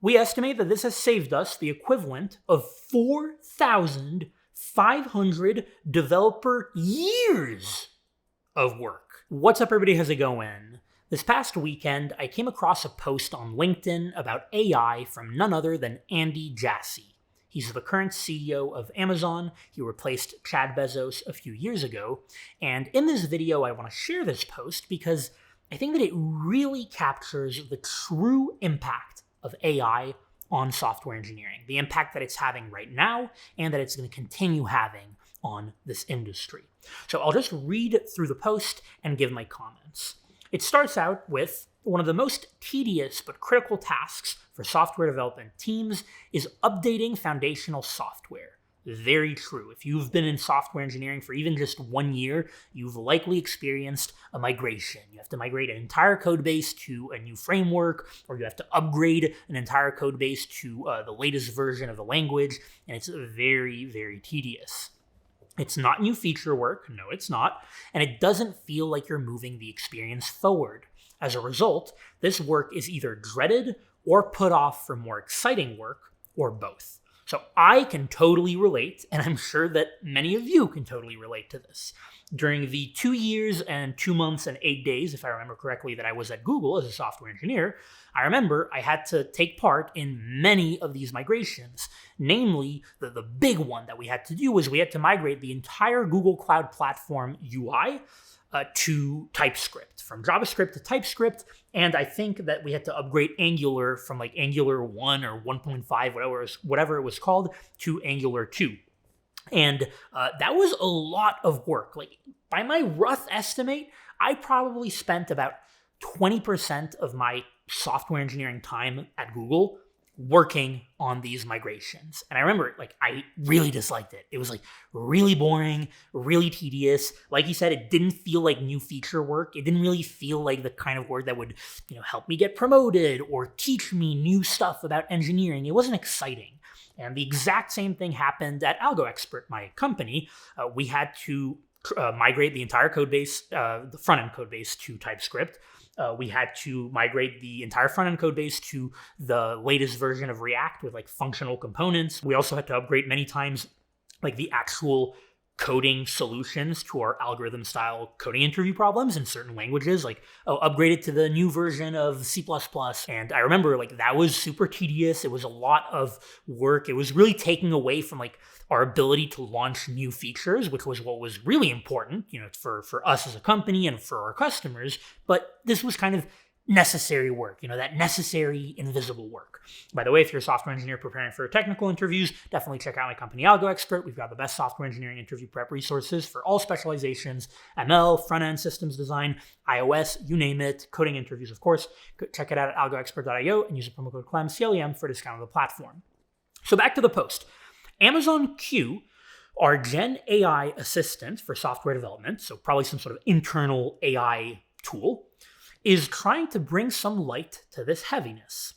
We estimate that this has saved us the equivalent of 4,500 developer years of work. What's up, everybody? How's it going? This past weekend, I came across a post on LinkedIn about AI from none other than Andy Jassy. He's the current CEO of Amazon. He replaced Chad Bezos a few years ago. And in this video, I want to share this post because I think that it really captures the true impact of AI on software engineering, the impact that it's having right now and that it's going to continue having on this industry. So I'll just read through the post and give my comments. It starts out with one of the most tedious but critical tasks for software development teams is updating foundational software. Very true. If you've been in software engineering for even just 1 year, you've likely experienced a migration. You have to migrate an entire code base to a new framework, or you have to upgrade an entire code base to the latest version of the language, and it's very, very tedious. It's not new feature work, no it's not, and it doesn't feel like you're moving the experience forward. As a result, this work is either dreaded or put off for more exciting work, or both. So I can totally relate, and I'm sure that many of you can totally relate to this. During the 2 years and 2 months and 8 days, if I remember correctly, that I was at Google as a software engineer, I remember I had to take part in many of these migrations. Namely, the big one that we had to do was we had to migrate the entire Google Cloud Platform UI to TypeScript, from JavaScript to TypeScript, and I think that we had to upgrade Angular from like Angular 1 or 1.5, whatever it was called, to Angular 2. And that was a lot of work. Like, by my rough estimate, I probably spent about 20% of my software engineering time at Google working on these migrations. And I remember, I really disliked it. It was really boring, really tedious. Like you said, it didn't feel like new feature work. It didn't really feel like the kind of work that would, help me get promoted or teach me new stuff about engineering. It wasn't exciting. And the exact same thing happened at AlgoExpert, my company. We had to migrate the entire code base, the front-end code base, to TypeScript. We had to migrate the entire front-end code base to the latest version of React with functional components. We also had to upgrade many times the actual coding solutions to our algorithm-style coding interview problems in certain languages, upgrade it to the new version of C++. And I remember that was super tedious. It was a lot of work. It was really taking away from our ability to launch new features, which was what was really important, for us as a company and for our customers. But this was kind of necessary work, that necessary invisible work. By the way, if you're a software engineer preparing for technical interviews, definitely check out my company, AlgoExpert. We've got the best software engineering interview prep resources for all specializations: ML, front-end systems design, iOS, you name it, coding interviews, of course. Check it out at algoexpert.io and use the promo code CLEM, CLEM, for a discount on the platform. So back to the post. Amazon Q, our Gen AI assistant for software development, so probably some sort of internal AI tool, is trying to bring some light to this heaviness.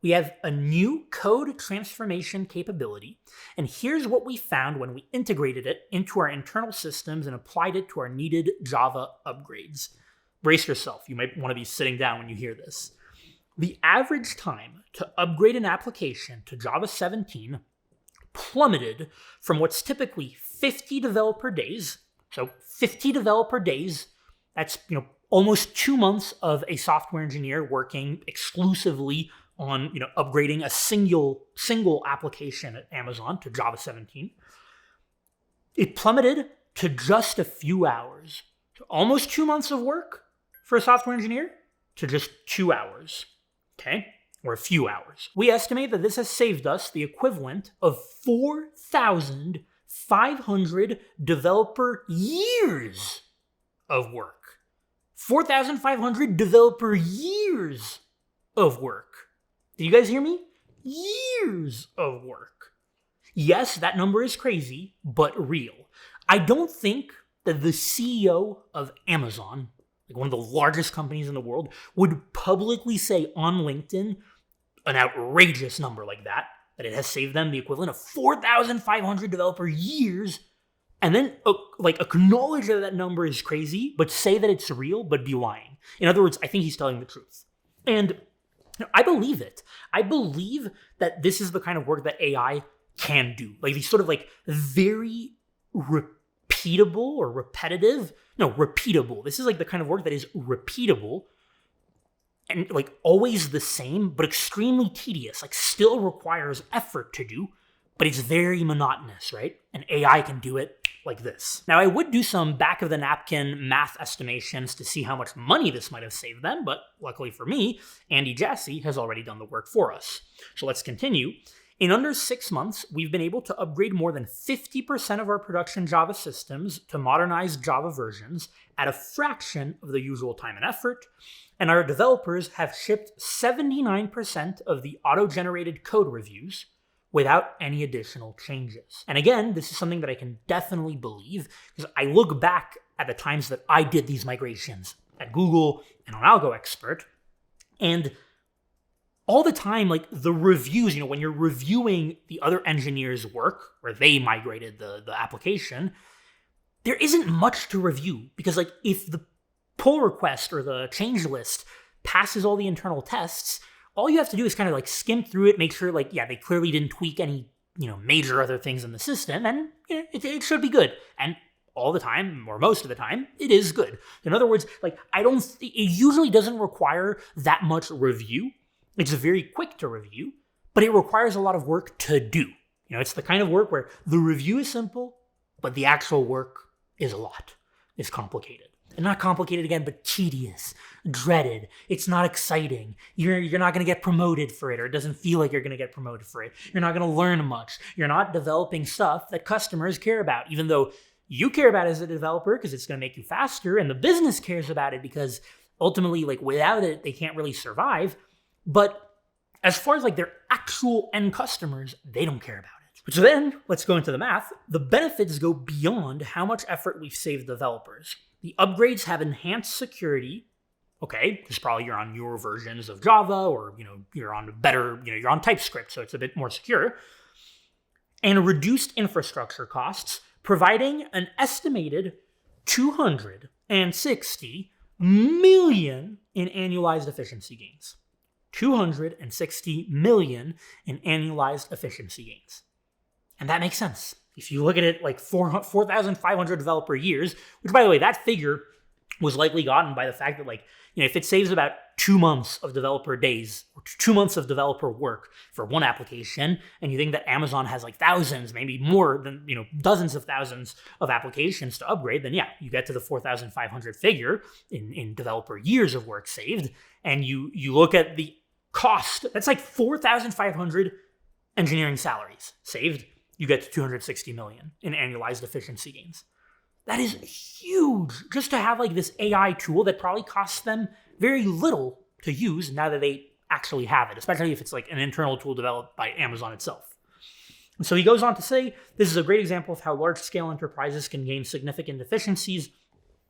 We have a new code transformation capability, and here's what we found when we integrated it into our internal systems and applied it to our needed Java upgrades. Brace yourself, you might want to be sitting down when you hear this. The average time to upgrade an application to Java 17 plummeted from what's typically 50 developer days, so 50 developer days, that's, almost 2 months of a software engineer working exclusively on, upgrading a single application at Amazon to Java 17. It plummeted to just a few hours. So almost 2 months of work for a software engineer to just 2 hours, okay? Or a few hours. We estimate that this has saved us the equivalent of 4,500 developer years of work. 4,500 developer years of work. Did you guys hear me? Years of work. Yes, that number is crazy, but real. I don't think that the CEO of Amazon, one of the largest companies in the world, would publicly say on LinkedIn an outrageous number like that it has saved them the equivalent of 4,500 developer years, and then acknowledge that that number is crazy, but say that it's real, but be lying. In other words, I think he's telling the truth. And I believe it. I believe that this is the kind of work that AI can do. Like these sort of like very repeatable or repetitive. No, repeatable. This is like the kind of work that is repeatable and like always the same, but extremely tedious, like still requires effort to do, but it's very monotonous, right? And AI can do it like this. Now, I would do some back of the napkin math estimations to see how much money this might have saved them, but luckily for me, Andy Jassy has already done the work for us. So let's continue. In under 6 months, we've been able to upgrade more than 50% of our production Java systems to modernized Java versions at a fraction of the usual time and effort, and our developers have shipped 79% of the auto-generated code reviews without any additional changes. And again, this is something that I can definitely believe because I look back at the times that I did these migrations at Google and on AlgoExpert, and all the time, like the reviews, when you're reviewing the other engineers' work where they migrated the application, there isn't much to review because like if the pull request or the change list passes all the internal tests, all you have to do is kind of like skim through it, make sure like, yeah, they clearly didn't tweak any, major other things in the system, and it should be good. And all the time, or most of the time, it is good. In other words, like it usually doesn't require that much review. It's very quick to review, but it requires a lot of work to do. It's the kind of work where the review is simple, but the actual work is a lot. It's complicated. And not complicated again, but tedious, dreaded. It's not exciting. You're not going to get promoted for it, or it doesn't feel like you're going to get promoted for it. You're not going to learn much. You're not developing stuff that customers care about, even though you care about it as a developer because it's going to make you faster, and the business cares about it because ultimately, like without it, they can't really survive. But as far as like their actual end customers, they don't care about it. So then, let's go into the math. The benefits go beyond how much effort we've saved developers. The upgrades have enhanced security, okay, because probably you're on newer versions of Java or, you're on you're on TypeScript, so it's a bit more secure, and reduced infrastructure costs, providing an estimated $260 million in annualized efficiency gains. $260 million in annualized efficiency gains. And that makes sense. If you look at it like 4,500 developer years, which by the way, that figure was likely gotten by the fact that if it saves about 2 months of developer days or 2 months of developer work for one application, and you think that Amazon has like thousands, maybe more than, dozens of thousands of applications to upgrade, then yeah, you get to the 4,500 figure in developer years of work saved. And you look at the cost, that's like 4,500 engineering salaries saved. You get to 260 million in annualized efficiency gains. That is huge just to have like this AI tool that probably costs them very little to use now that they actually have it, especially if it's like an internal tool developed by Amazon itself. And so he goes on to say, this is a great example of how large-scale enterprises can gain significant efficiencies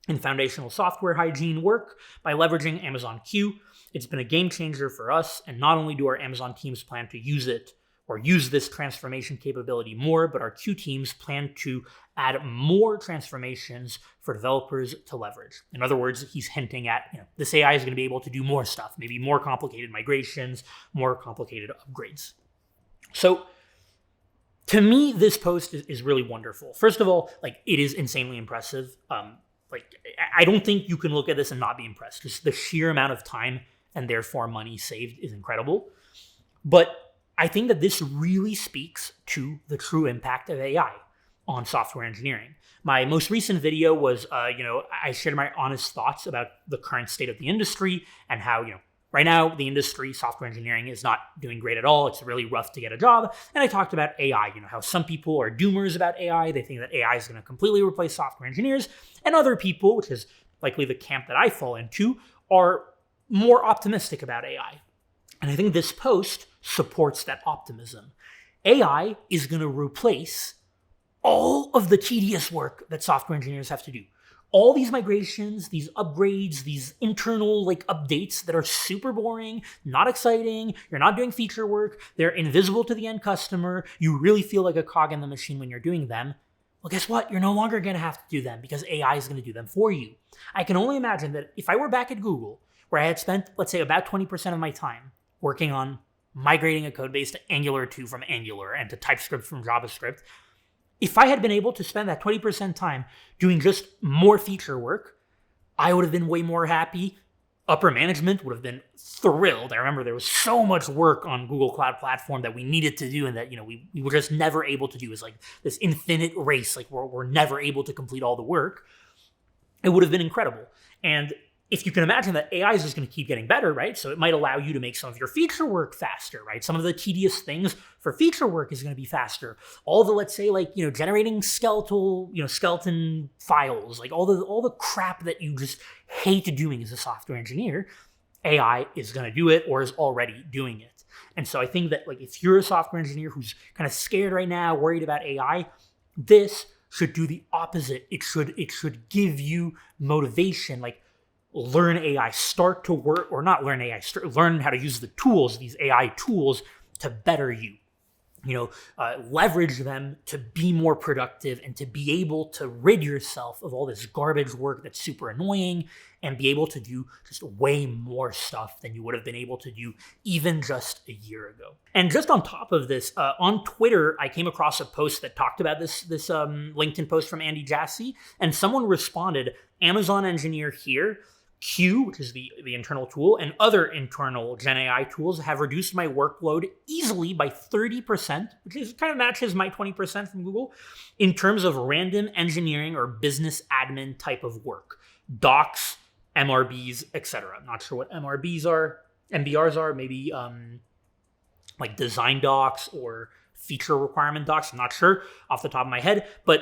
in foundational software hygiene work by leveraging Amazon Q. It's been a game changer for us, and not only do our Amazon teams plan to use it or use this transformation capability more, but our Q teams plan to add more transformations for developers to leverage. In other words, he's hinting at, this AI is going to be able to do more stuff, maybe more complicated migrations, more complicated upgrades. So to me, this post is really wonderful. First of all, it is insanely impressive. I don't think you can look at this and not be impressed. Just the sheer amount of time and therefore money saved is incredible. But I think that this really speaks to the true impact of AI on software engineering. My most recent video was, I shared my honest thoughts about the current state of the industry and how, right now the industry, software engineering, is not doing great at all. It's really rough to get a job. And I talked about AI, how some people are doomers about AI. They think that AI is going to completely replace software engineers. And other people, which is likely the camp that I fall into, are more optimistic about AI. And I think this post supports that optimism. AI is going to replace all of the tedious work that software engineers have to do. All these migrations, these upgrades, these internal updates that are super boring, not exciting, you're not doing feature work, they're invisible to the end customer, you really feel like a cog in the machine when you're doing them. Well, guess what? You're no longer going to have to do them because AI is going to do them for you. I can only imagine that if I were back at Google, where I had spent, let's say, about 20% of my time working on migrating a code base to Angular 2 from Angular and to TypeScript from JavaScript. If I had been able to spend that 20% time doing just more feature work, I would have been way more happy. Upper management would have been thrilled. I remember there was so much work on Google Cloud Platform that we needed to do and that, we were just never able to do. It's like this infinite race. Like we're never able to complete all the work. It would have been incredible. And if you can imagine that AI is just going to keep getting better, right? So it might allow you to make some of your feature work faster, right? Some of the tedious things for feature work is going to be faster. All the, let's say, like, generating skeleton files, like all the crap that you just hate doing as a software engineer, AI is going to do it or is already doing it. And so I think that, like, if you're a software engineer who's kind of scared right now, worried about AI, this should do the opposite. It should give you motivation, like, learn AI, start to work, or not learn AI, learn how to use the tools, these AI tools, to better you. Leverage them to be more productive and to be able to rid yourself of all this garbage work that's super annoying and be able to do just way more stuff than you would have been able to do even just a year ago. And just on top of this, on Twitter, I came across a post that talked about this LinkedIn post from Andy Jassy, and someone responded, Amazon engineer here, Q, which is the internal tool, and other internal Gen AI tools have reduced my workload easily by 30%, which kind of matches my 20% from Google, in terms of random engineering or business admin type of work. Docs, MRBs, etc. I'm not sure what MRBs are. MBRs are, maybe like design docs or feature requirement docs. I'm not sure off the top of my head, but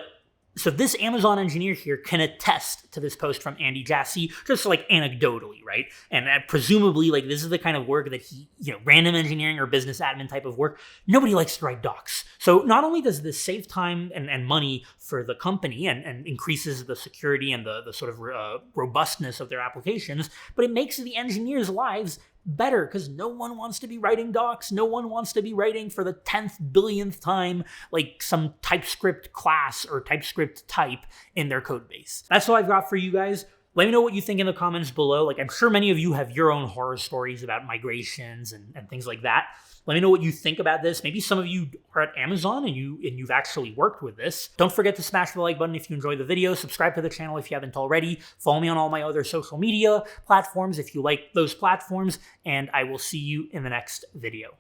so this Amazon engineer here can attest to this post from Andy Jassy, just like anecdotally, right? And presumably, like, this is the kind of work that he, random engineering or business admin type of work, nobody likes to write docs. So not only does this save time and money for the company and increases the security and the sort of robustness of their applications, but it makes the engineers' lives better because no one wants to be writing docs. No one wants to be writing for the 10th billionth time, like some TypeScript class or TypeScript type in their code base. That's all I've got for you guys. Let me know what you think in the comments below. Like, I'm sure many of you have your own horror stories about migrations and things like that. Let me know what you think about this. Maybe some of you are at Amazon and you've actually worked with this. Don't forget to smash the like button if you enjoyed the video. Subscribe to the channel if you haven't already. Follow me on all my other social media platforms if you like those platforms. And I will see you in the next video.